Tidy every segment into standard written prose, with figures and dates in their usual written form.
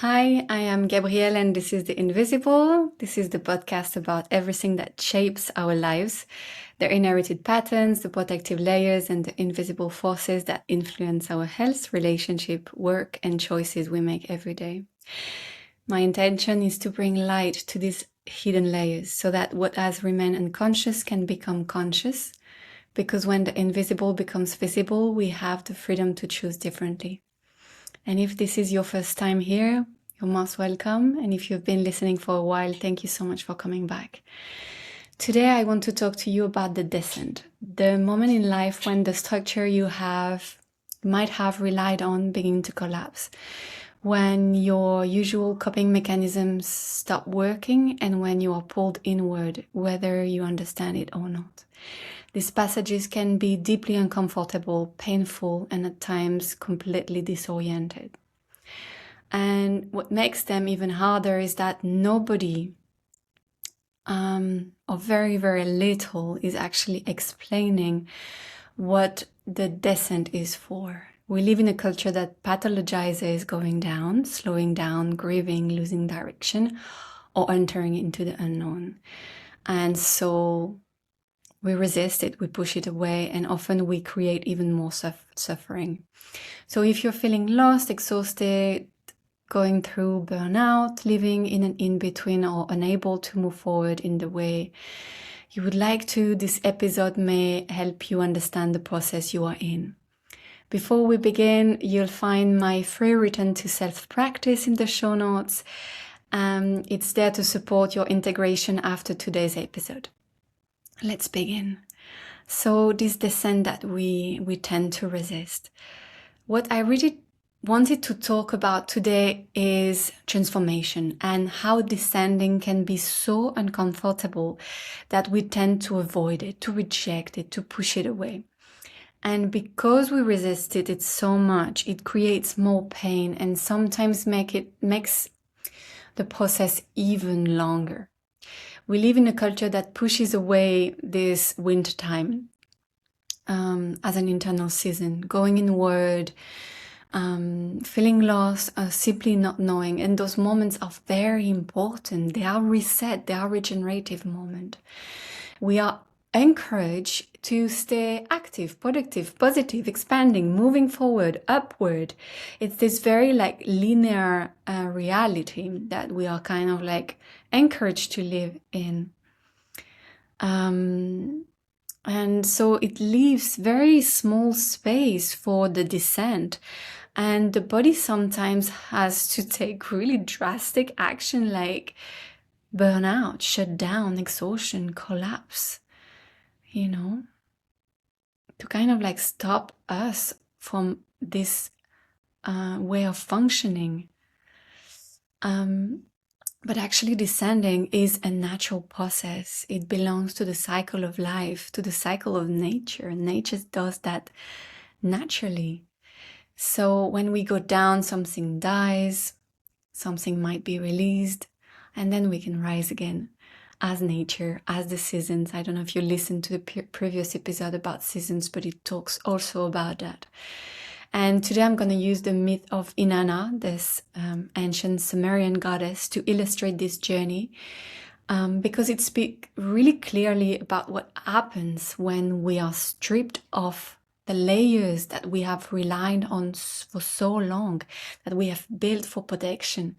Hi, I am Gabrielle and this is The Invisible. This is the podcast about everything that shapes our lives, the inherited patterns, the protective layers, and the invisible forces that influence our health, relationship, work, and choices we make every day. My intention is to bring light to these hidden layers so that what has remained unconscious can become conscious, because when the invisible becomes visible, we have the freedom to choose differently. And if this is your first time here, you're most welcome. And if you've been listening for a while, thank you so much for coming back. Today, I want to talk to you about the descent, the moment in life when the structure you might have relied on begin to collapse, when your usual coping mechanisms stop working and when you are pulled inward, whether you understand it or not. These passages can be deeply uncomfortable, painful, and at times completely disoriented. And what makes them even harder is that nobody, or very, very little, is actually explaining what the descent is for. We live in a culture that pathologizes going down, slowing down, grieving, losing direction, or entering into the unknown. And so we resist it, we push it away, and often we create even more suffering. So if you're feeling lost, exhausted, going through burnout, living in an in-between, or unable to move forward in the way you would like to, this episode may help you understand the process you are in. Before we begin, you'll find my free return to self-practice in the show notes. It's there to support your integration after today's episode. Let's begin. So this descent that we tend to resist. What I really wanted to talk about today is transformation and how descending can be so uncomfortable that we tend to avoid it, to reject it, to push it away. And because we resist it so much, it creates more pain and sometimes makes the process even longer. We live in a culture that pushes away this winter time as an internal season, going inward, feeling lost, simply not knowing. And those moments are very important. They are reset, they are regenerative moments. We are encouraged to stay active, productive, positive, expanding, moving forward, upward. It's this very linear reality that we are kind of encouraged to live in. And so it leaves very small space for the descent. And the body sometimes has to take really drastic action like burnout, shut down, exhaustion, collapse, to kind of stop us from this way of functioning. But actually descending is a natural process. It belongs to the cycle of life, to the cycle of nature. Nature does that naturally. So when we go down, something dies, something might be released, and then we can rise again as nature, as the seasons. I don't know if you listened to the previous episode about seasons, but it talks also about that. And today I'm going to use the myth of Inanna, this ancient Sumerian goddess, to illustrate this journey, because it speaks really clearly about what happens when we are stripped of the layers that we have relied on for so long, that we have built for protection.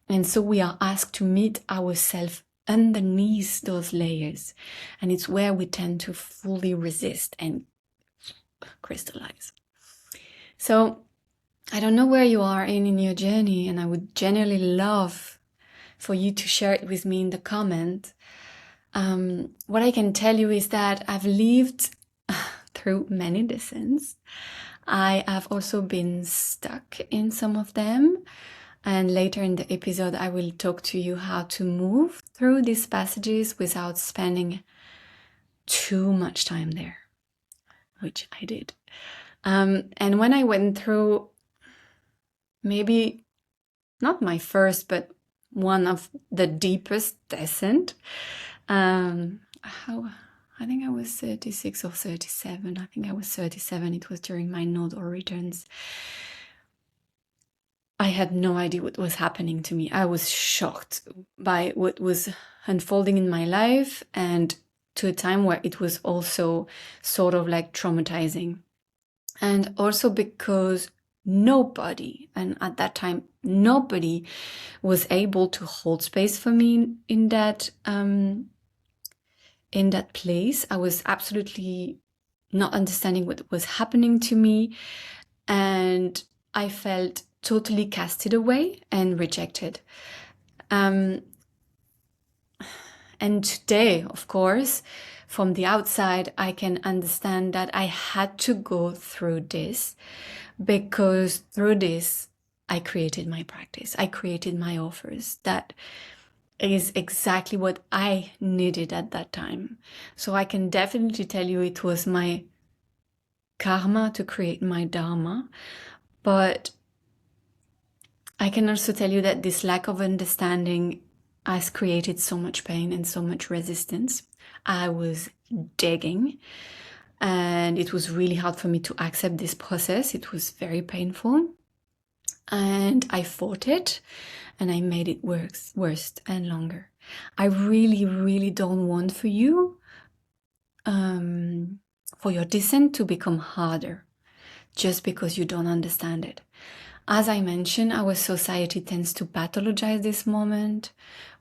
And so we are asked to meet ourselves underneath those layers. And it's where we tend to fully resist and crystallize. So I don't know where you are in your journey, and I would genuinely love for you to share it with me in the comment. What I can tell you is that I've lived through many descents. I have also been stuck in some of them. And later in the episode, I will talk to you how to move through these passages without spending too much time there, which I did. And when I went through maybe not my first, but one of the deepest descent, I think I was 36 or 37. I think I was 37. It was during my node or returns. I had no idea what was happening to me. I was shocked by what was unfolding in my life, and to a time where it was also sort of like traumatizing. And also because nobody, and at that time, nobody was able to hold space for me in that place. I was absolutely not understanding what was happening to me, and I felt totally casted away and rejected. And today, of course, from the outside, I can understand that I had to go through this, because through this, I created my practice. I created my offers. That is exactly what I needed at that time. So I can definitely tell you it was my karma to create my dharma. But I can also tell you that this lack of understanding has created so much pain and so much resistance. I was digging, and it was really hard for me to accept this process. It was very painful, and I fought it, and I made it worse and longer. I really, really don't want for you, for your descent to become harder just because you don't understand it. As I mentioned, our society tends to pathologize this moment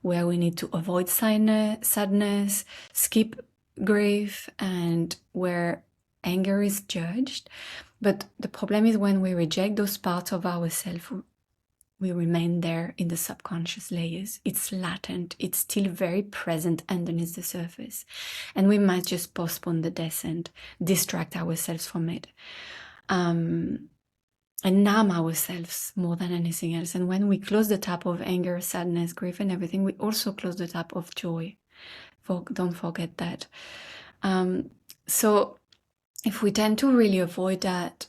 where we need to avoid sadness, skip grief, and where anger is judged. But the problem is when we reject those parts of ourselves, we remain there in the subconscious layers. It's latent. It's still very present underneath the surface. And we might just postpone the descent, distract ourselves from it. And numb ourselves more than anything else. And when we close the tap of anger, sadness, grief, and everything, we also close the tap of joy. Don't forget that. So if we tend to really avoid that,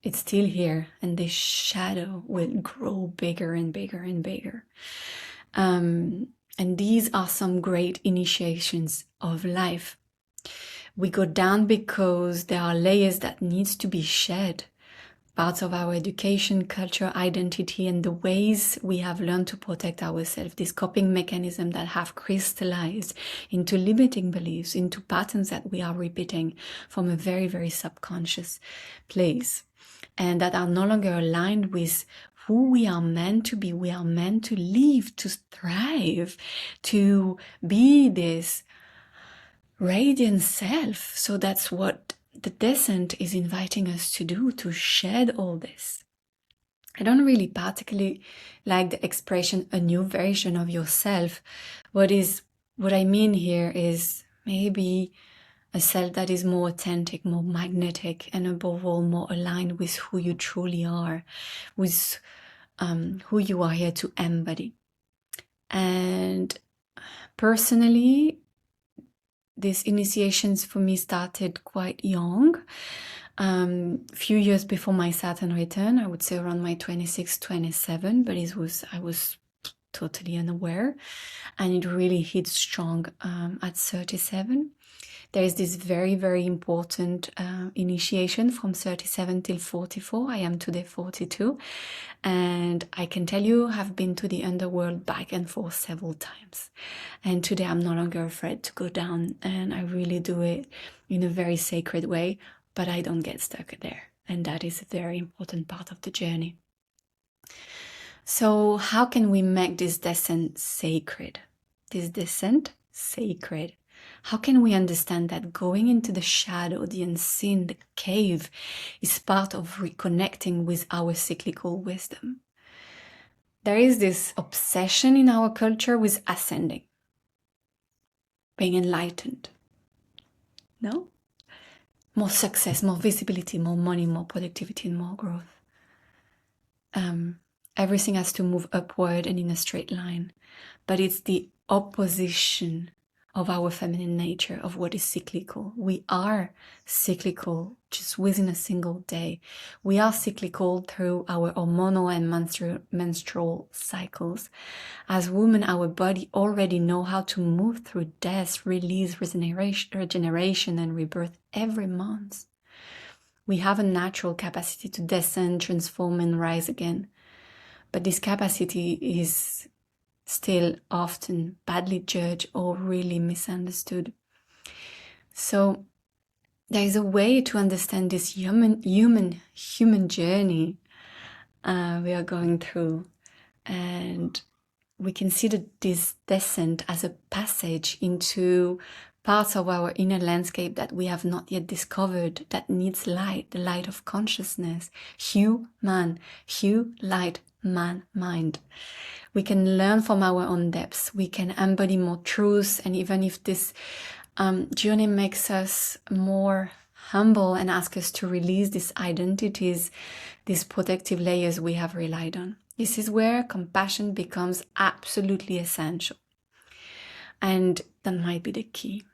it's still here, and this shadow will grow bigger and bigger and bigger. And these are some great initiations of life. We go down because there are layers that needs to be shed. Parts of our education, culture, identity, and the ways we have learned to protect ourselves, these coping mechanisms that have crystallized into limiting beliefs, into patterns that we are repeating from a very, very subconscious place, and that are no longer aligned with who we are meant to be. We are meant to live, to thrive, to be this radiant self. So that's what the descent is inviting us to do, to shed all this. I don't really particularly like the expression a new version of yourself. What I mean here is maybe a self that is more authentic, more magnetic, and above all, more aligned with who you truly are, with who you are here to embody. And personally, these initiations for me started quite young, few years before my Saturn return. I would say around my 26, 27, but I was totally unaware, and it really hit strong at 37. There is this very, very important initiation from 37 till 44. I am today 42, and I can tell you I've been to the underworld back and forth several times. And today I'm no longer afraid to go down, and I really do it in a very sacred way, but I don't get stuck there. And that is a very important part of the journey. So how can we make this descent sacred? This descent sacred. How can we understand that going into the shadow, the unseen, the cave, is part of reconnecting with our cyclical wisdom? There is this obsession in our culture with ascending, being enlightened. No? More success, more visibility, more money, more productivity, and more growth. Everything has to move upward and in a straight line. But it's the opposition of our feminine nature, of what is cyclical. We are cyclical just within a single day. We are cyclical through our hormonal and menstrual cycles. As women, our body already know how to move through death, release, regeneration, and rebirth every month. We have a natural capacity to descend, transform, and rise again. But this capacity is still often badly judged or really misunderstood. So there is a way to understand this human journey we are going through, and we can see this descent as a passage into parts of our inner landscape that we have not yet discovered, that needs light, the light of consciousness. Hue, light, man, mind. We can learn from our own depths. We can embody more truths, and even if this journey makes us more humble and ask us to release these identities, these protective layers we have relied on. This is where compassion becomes absolutely essential. And that might be the key.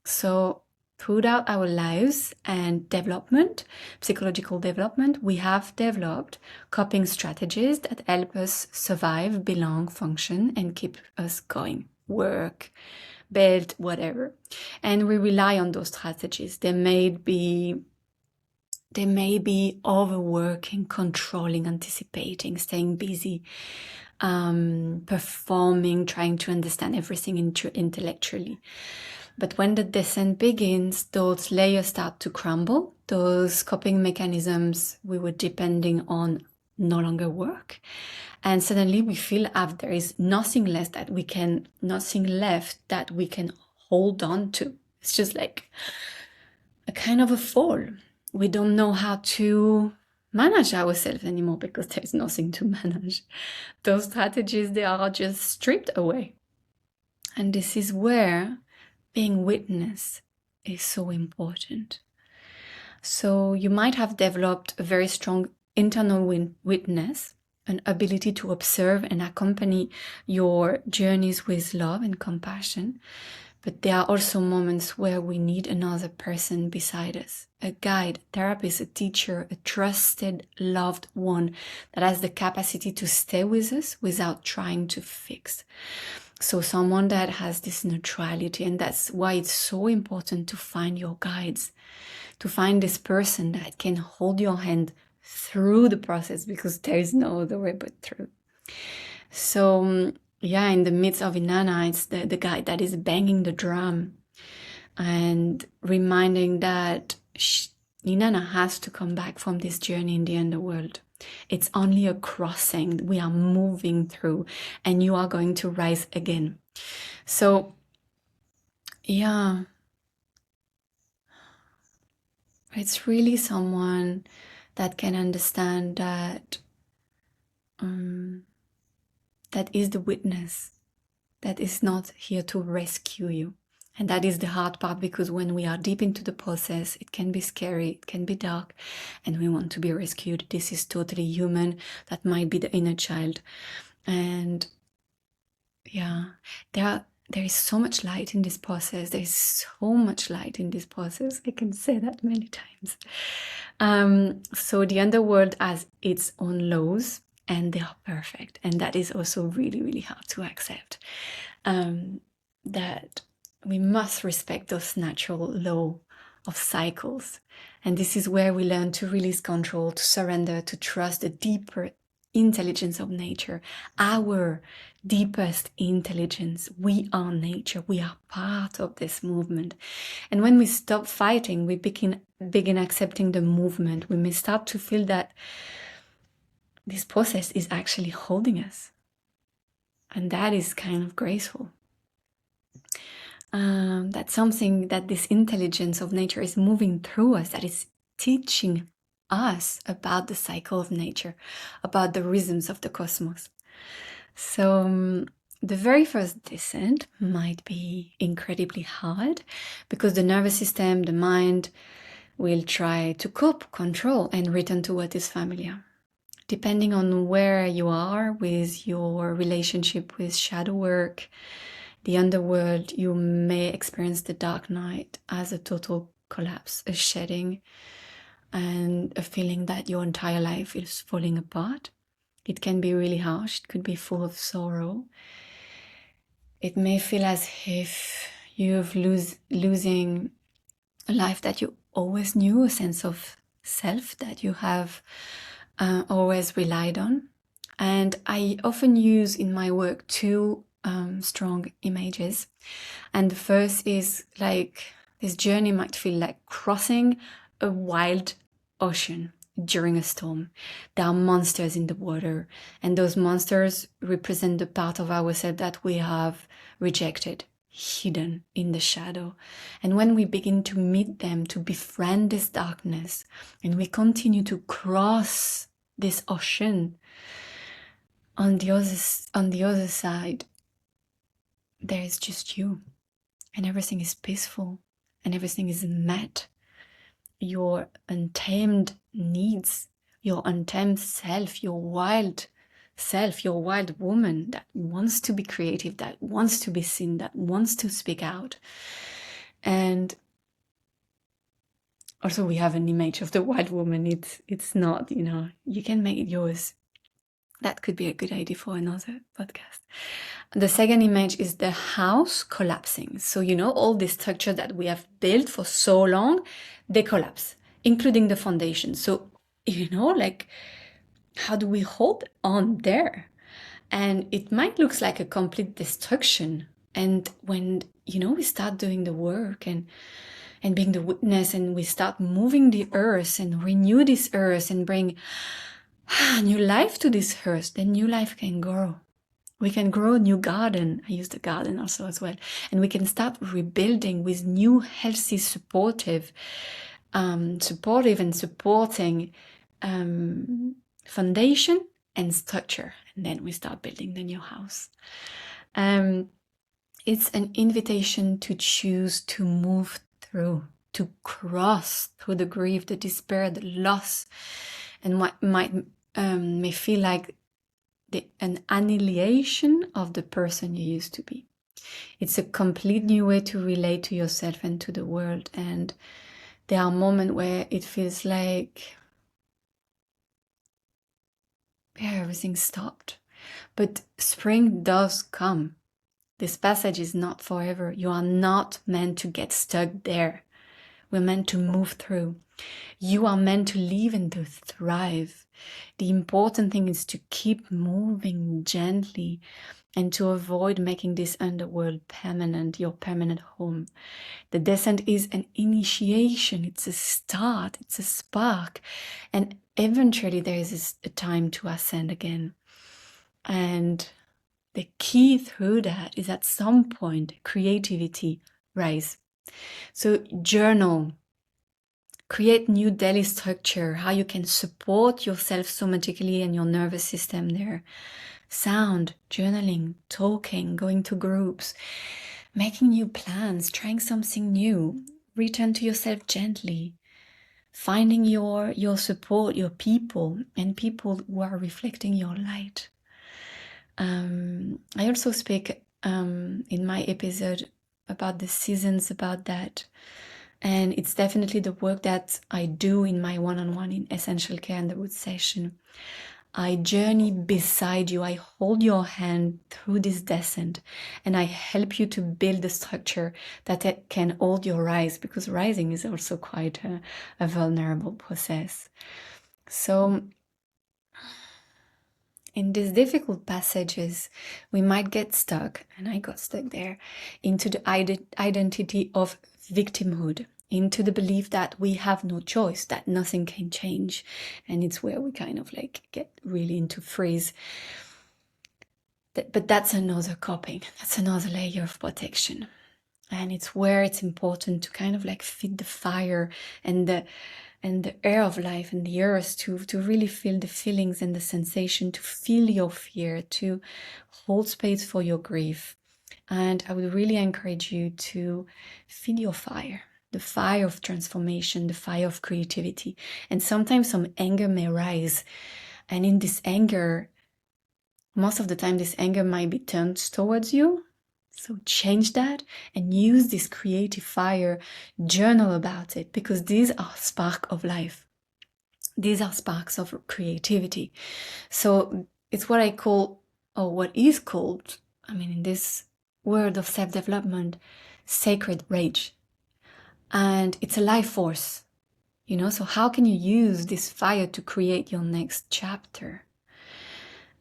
So throughout our lives and development, psychological development, we have developed coping strategies that help us survive, belong, function, and keep us going. Work, bed, whatever. And we rely on those strategies. They may be overworking, controlling, anticipating, staying busy, performing, trying to understand everything intellectually. But when the descent begins, those layers start to crumble. Those coping mechanisms we were depending on no longer work. And suddenly we feel there is nothing left that we can hold on to. It's just like a kind of a fall. We don't know how to manage ourselves anymore because there's nothing to manage. Those strategies, they are just stripped away. And this is where being witness is so important. So you might have developed a very strong internal witness, an ability to observe and accompany your journeys with love and compassion. But there are also moments where we need another person beside us, a guide, a therapist, a teacher, a trusted, loved one that has the capacity to stay with us without trying to fix. So someone that has this neutrality, and that's why it's so important to find your guides, to find this person that can hold your hand through the process, because there is no other way but through. So yeah, in the midst of Inanna, it's the guy that is banging the drum and reminding that Inanna has to come back from this journey in the underworld. It's only a crossing we are moving through, and you are going to rise again. So yeah, it's really someone that can understand that that is the witness, that is not here to rescue you. And that is the hard part, because when we are deep into the process, it can be scary, it can be dark, and we want to be rescued. This is totally human. That might be the inner child. And yeah, there is so much light in this process. There is so much light in this process. I can say that many times. So the underworld has its own laws, and they are perfect. And that is also really, really hard to accept. That we must respect those natural law of cycles. And this is where we learn to release control, to surrender, to trust the deeper intelligence of nature, our deepest intelligence. We are nature. We are part of this movement. And when we stop fighting, we begin accepting the movement. We may start to feel that this process is actually holding us. And that is kind of graceful. That's something that this intelligence of nature is moving through us, that is teaching us about the cycle of nature, about the rhythms of the cosmos. So the very first descent might be incredibly hard, because the nervous system, the mind, will try to cope, control, and return to what is familiar. Depending on where you are with your relationship with shadow work, the underworld, you may experience the dark night as a total collapse, a shedding, and a feeling that your entire life is falling apart. It can be really harsh. It could be full of sorrow. It may feel as if you're losing a life that you always knew, a sense of self that you have always relied on. And I often use in my work two strong images. And the first is like this journey might feel like crossing a wild ocean during a storm. There are monsters in the water, and those monsters represent the part of ourselves that we have rejected, hidden in the shadow. And when we begin to meet them, to befriend this darkness, and we continue to cross this ocean, on the other side, there is just you, and everything is peaceful, and everything is met. Your untamed needs, your untamed self, your wild self, your wild woman that wants to be creative, that wants to be seen, that wants to speak out. And also we have an image of the wild woman. It's not, you can make it yours. That could be a good idea for another podcast. The second image is the house collapsing. So, all the structure that we have built for so long, they collapse, including the foundation. So, like, how do we hold on there? And it might look like a complete destruction. And when, we start doing the work and being the witness, and we start moving the earth and renew this earth and bring new life to this earth, then new life can grow. We can grow a new garden. I use the garden also as well. And we can start rebuilding with new, healthy, supportive and supporting foundation and structure. And then we start building the new house. It's an invitation to choose to move through, to cross through the grief, the despair, the loss, and what may feel like an annihilation of the person you used to be. It's a complete new way to relate to yourself and to the world. And there are moments where it feels like everything stopped. But spring does come. This passage is not forever. You are not meant to get stuck there. We're meant to move through. You are meant to live and to thrive. The important thing is to keep moving gently and to avoid making this underworld permanent, your permanent home. The descent is an initiation. It's a start. It's a spark. And eventually there is a time to ascend again. And the key through that is at some point, creativity rise. So journal. Create new daily structure, how you can support yourself somatically and your nervous system there. Sound, journaling, talking, going to groups, making new plans, trying something new. Return to yourself gently. Finding your support, your people, and people who are reflecting your light. I also speak in my episode about the seasons, about that. And it's definitely the work that I do in my one-on-one in Essential Care and the Root session. I journey beside you. I hold your hand through this descent, and I help you to build a structure that can hold your rise, because rising is also quite a vulnerable process. So in these difficult passages, we might get stuck, and I got stuck there, into the identity of victimhood, into the belief that we have no choice, that nothing can change. And it's where we kind of like get really into freeze. But that's another coping, that's another layer of protection. And it's where it's important to kind of like feed the fire and the air of life and the earth to really feel the feelings and the sensation, to feel your fear, to hold space for your grief. And I would really encourage you to feed your fire, the fire of transformation, the fire of creativity. And sometimes some anger may rise. And in this anger, most of the time this anger might be turned towards you. So change that and use this creative fire, journal about it, because these are sparks of life. These are sparks of creativity. So it's what I call, or what is called, in this world of self-development, sacred rage. And it's a life force, so how can you use this fire to create your next chapter?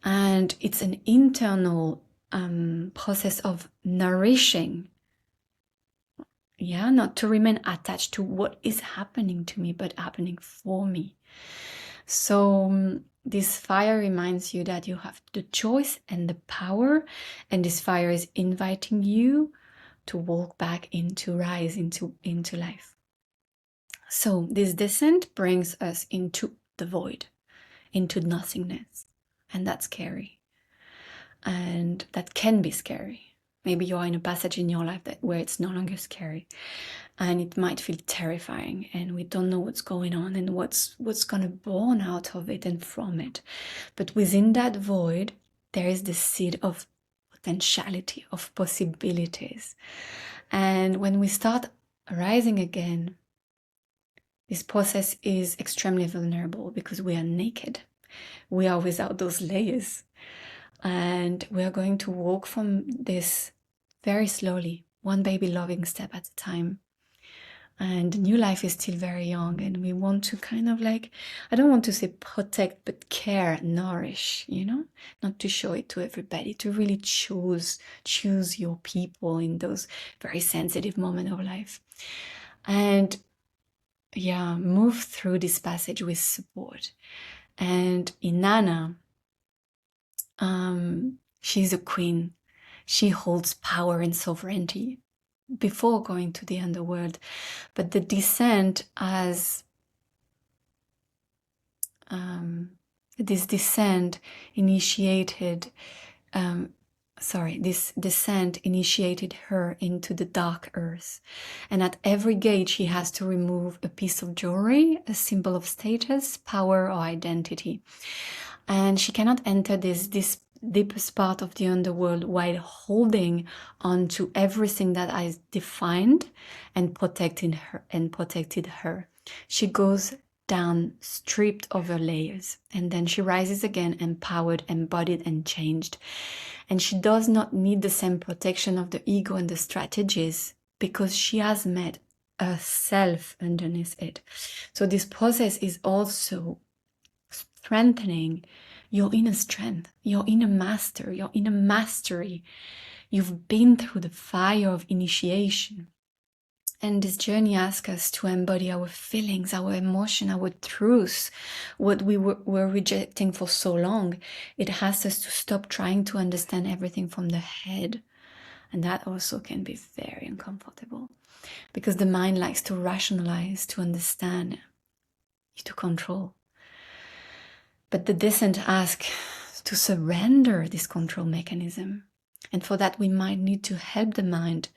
And it's an internal process of nourishing. Yeah, not to remain attached to what is happening to me, but happening for me. So this fire reminds you that you have the choice and the power, and this fire is inviting you to walk back into rise into life. So this descent brings us into the void, into nothingness, and that's scary. And that can be scary. Maybe you're in a passage in your life where it's no longer scary, and it might feel terrifying, and we don't know what's going on and what's going to born out of it and from it. But within that void, there is the seed of potentiality, of possibilities. And when we start rising again, this process is extremely vulnerable because we are naked. We are without those layers. And we are going to walk from this very slowly, one baby loving step at a time. And the new life is still very young, and we want to kind of like, I don't want to say protect, but care, nourish, not to show it to everybody, to really choose your people in those very sensitive moments of life. And yeah, move through this passage with support. And Inanna, she's a queen. She holds power and sovereignty before going to the underworld. But the descent as this descent initiated her into the dark earth. And at every gate, she has to remove a piece of jewelry, a symbol of status, power, or identity. And she cannot enter this deepest part of the underworld while holding on to everything that is defined and protected her. She goes down, stripped of her layers, and then she rises again, empowered, embodied, and changed. And she does not need the same protection of the ego and the strategies, because she has met herself underneath it. So this process is also strengthening your inner strength, your inner master, your inner mastery. You've been through the fire of initiation. And this journey asks us to embody our feelings, our emotion, our truths, what we were rejecting for so long. It asks us to stop trying to understand everything from the head. And that also can be very uncomfortable, because the mind likes to rationalize, to understand, to control. But the descent asks to surrender this control mechanism. And for that, we might need to help the mind.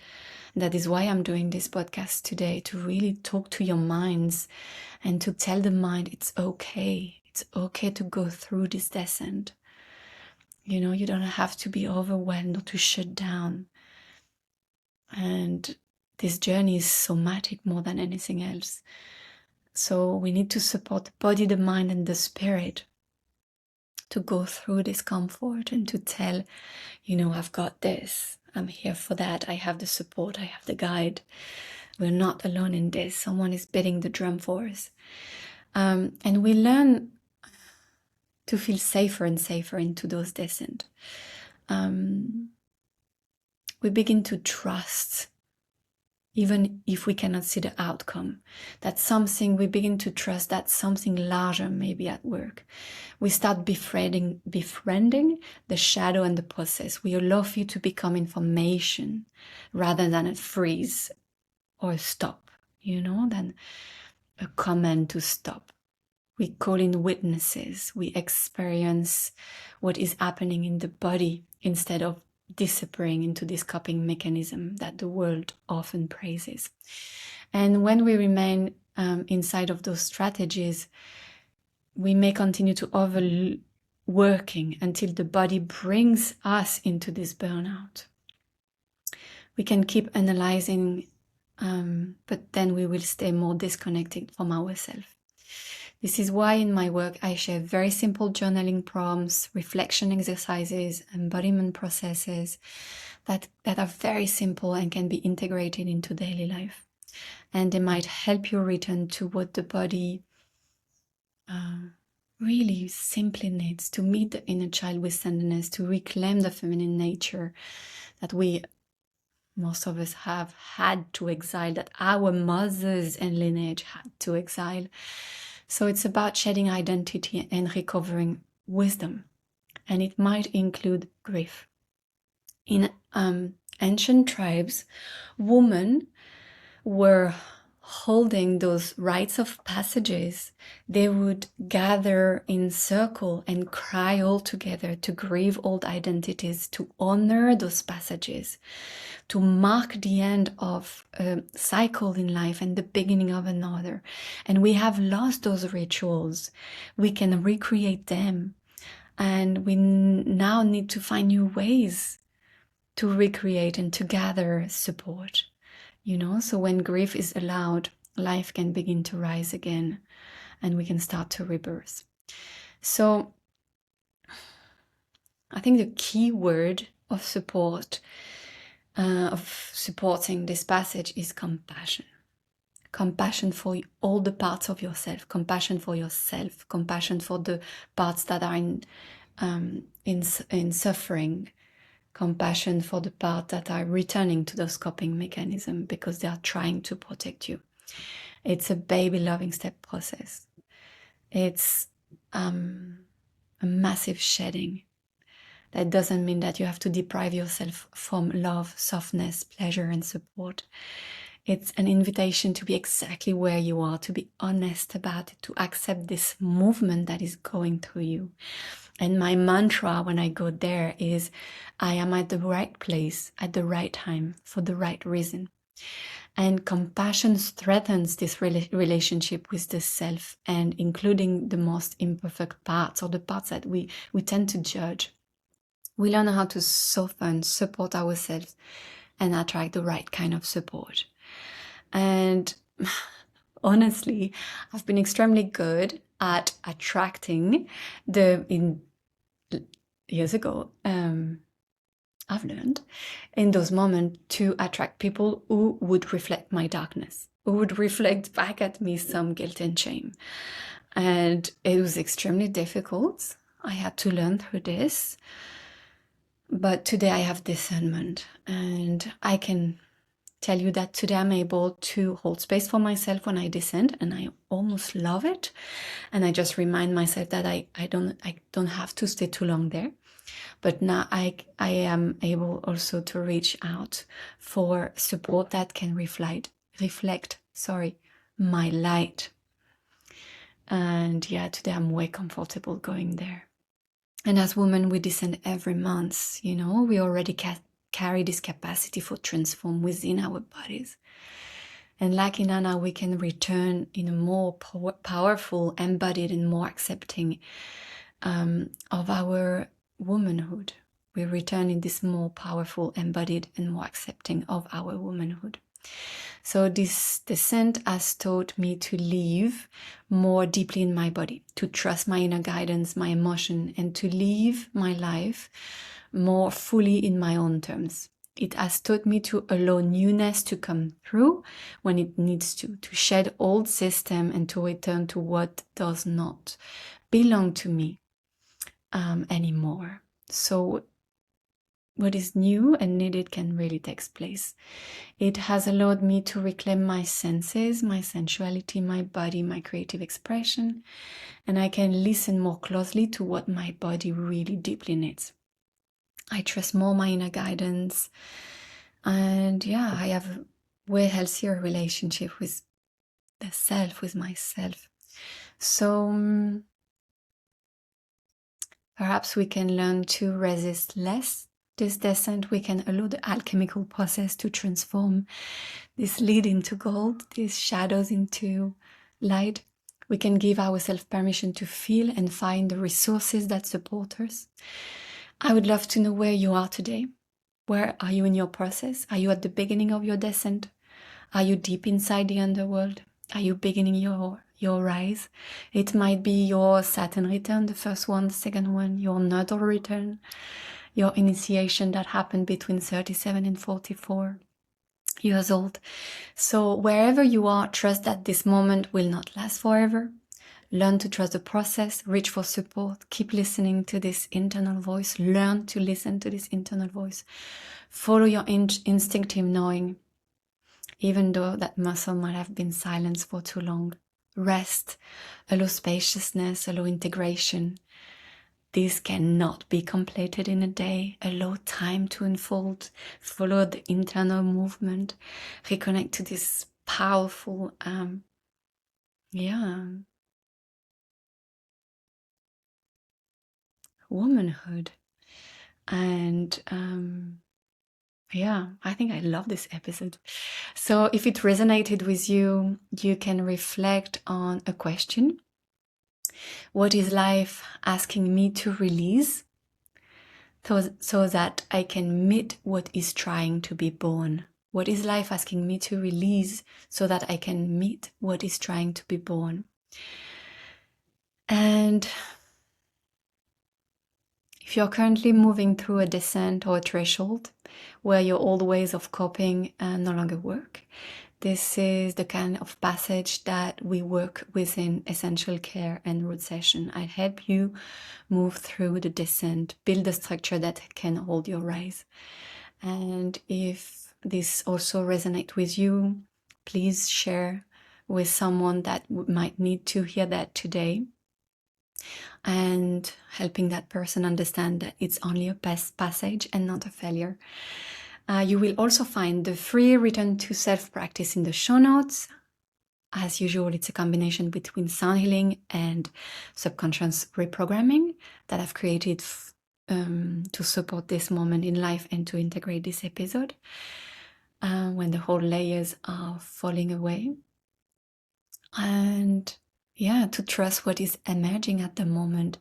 That is why I'm doing this podcast today, to really talk to your minds and to tell the mind it's okay. It's okay to go through this descent. You don't have to be overwhelmed or to shut down. And this journey is somatic more than anything else. So we need to support the body, the mind, and the spirit to go through this comfort and to tell, I've got this. I'm here for that. I have the support. I have the guide. We're not alone in this. Someone is beating the drum for us. And we learn to feel safer and safer into those descent. We begin to trust, even if we cannot see the outcome. That's something we begin to trust, that something larger may be at work. We start befriending the shadow and the process. We allow you to become information rather than a freeze or a stop, than a command to stop. We call in witnesses. We experience what is happening in the body instead of disappearing into this coping mechanism that the world often praises. And when we remain inside of those strategies, we may continue to overworking until the body brings us into this burnout. We can keep analyzing, but then we will stay more disconnected from ourselves. This is why in my work I share very simple journaling prompts, reflection exercises, embodiment processes that are very simple and can be integrated into daily life. And they might help you return to what the body really simply needs to meet the inner child with tenderness, to reclaim the feminine nature that most of us have had to exile, that our mothers and lineage had to exile. So it's about shedding identity and recovering wisdom. And it might include grief. In ancient tribes, women were holding those rites of passages. They would gather in circle and cry all together to grieve old identities, to honor those passages, to mark the end of a cycle in life and the beginning of another. And we have lost those rituals. We can recreate them. And we now need to find new ways to recreate and to gather support. So when grief is allowed, life can begin to rise again and we can start to rebirth. So I think the key word of support, of supporting this passage, is compassion. Compassion for all the parts of yourself, compassion for yourself, compassion for the parts that are in suffering, compassion for the part that are returning to those coping mechanisms because they are trying to protect you. It's a baby loving step process. It's a massive shedding. That doesn't mean that you have to deprive yourself from love, softness, pleasure, and support. It's an invitation to be exactly where you are, to be honest about it, to accept this movement that is going through you. And my mantra when I go there is, I am at the right place, at the right time, for the right reason. And compassion strengthens this relationship with the self, and including the most imperfect parts, or the parts that we tend to judge. We learn how to soften, support ourselves, and attract the right kind of support. And honestly, I've been extremely good at attracting years ago, I've learned in those moments to attract people who would reflect my darkness, who would reflect back at me some guilt and shame. And it was extremely difficult. I had to learn through this. But today I have discernment, and I can tell you that today I'm able to hold space for myself when I descend, and I almost love it. And I just remind myself that I don't have to stay too long there. But now I am able also to reach out for support that can reflect my light. And yeah, today I'm way comfortable going there. And as women, we descend every month, we already carry this capacity for transform within our bodies. And like Inanna, we can return in a more powerful, embodied, and more accepting of our womanhood. We return in this more powerful, embodied, and more accepting of our womanhood. So this descent has taught me to live more deeply in my body, to trust my inner guidance, my emotion, and to live my life more fully in my own terms. It has taught me to allow newness to come through when it needs to shed old system and to return to what does not belong to me anymore. So what is new and needed can really take place. It has allowed me to reclaim my senses, my sensuality, my body, my creative expression, and I can listen more closely to what my body really deeply needs. I trust more my inner guidance, and I have a way healthier relationship with the self, with myself. So perhaps we can learn to resist less this descent. We can allow the alchemical process to transform this lead into gold, these shadows into light. We can give ourselves permission to feel and find the resources that support us. I would love to know where you are today. Where are you in your process? Are you at the beginning of your descent? Are you deep inside the underworld? Are you beginning your rise? It might be your Saturn return, the first one, the second one, your nodal return, your initiation that happened between 37 and 44 years old. So wherever you are, trust that this moment will not last forever. Learn to trust the process, reach for support, keep listening to this internal voice, learn to listen to this internal voice. Follow your instinctive knowing, even though that muscle might have been silenced for too long. Rest, allow spaciousness, allow integration. This cannot be completed in a day. Allow time to unfold. Follow the internal movement. Reconnect to this powerful, womanhood. And I think I love this episode. So if it resonated with you, you can reflect on a question. What is life asking me to release so that I can meet what is trying to be born? What is life asking me to release so that I can meet what is trying to be born? And if you're currently moving through a descent or a threshold where your old ways of coping no longer work, this is the kind of passage that we work within Essential Care and Root Session. I help you move through the descent, build a structure that can hold your rise. And if this also resonates with you, please share with someone that might need to hear that today, and helping that person understand that it's only a passage and not a failure. You will also find the free Return to Self practice in the show notes. As usual, it's a combination between sound healing and subconscious reprogramming that I've created to support this moment in life and to integrate this episode when the whole layers are falling away. And to trust what is emerging at the moment.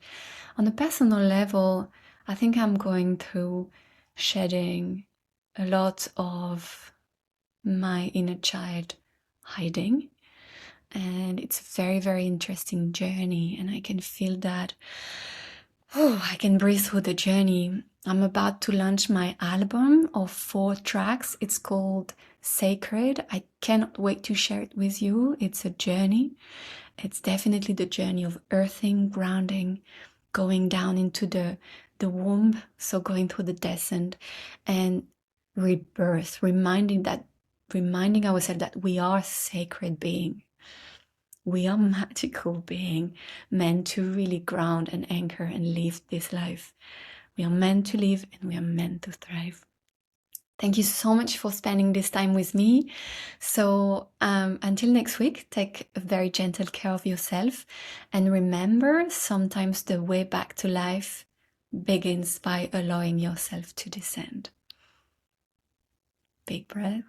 On a personal level, I think I'm going through shedding a lot of my inner child hiding. And it's a very, very interesting journey. And I can feel that, I can breathe through the journey. I'm about to launch my album of 4 tracks. It's called Sacred. I cannot wait to share it with you. It's a journey. It's definitely the journey of earthing, grounding, going down into the womb, so going through the descent, and rebirth, reminding ourselves that we are sacred being. We are magical being, meant to really ground and anchor and live this life. We are meant to live and we are meant to thrive. Thank you so much for spending this time with me. So until next week, take a very gentle care of yourself. And remember, sometimes the way back to life begins by allowing yourself to descend. Big breath.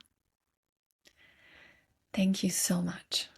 Thank you so much.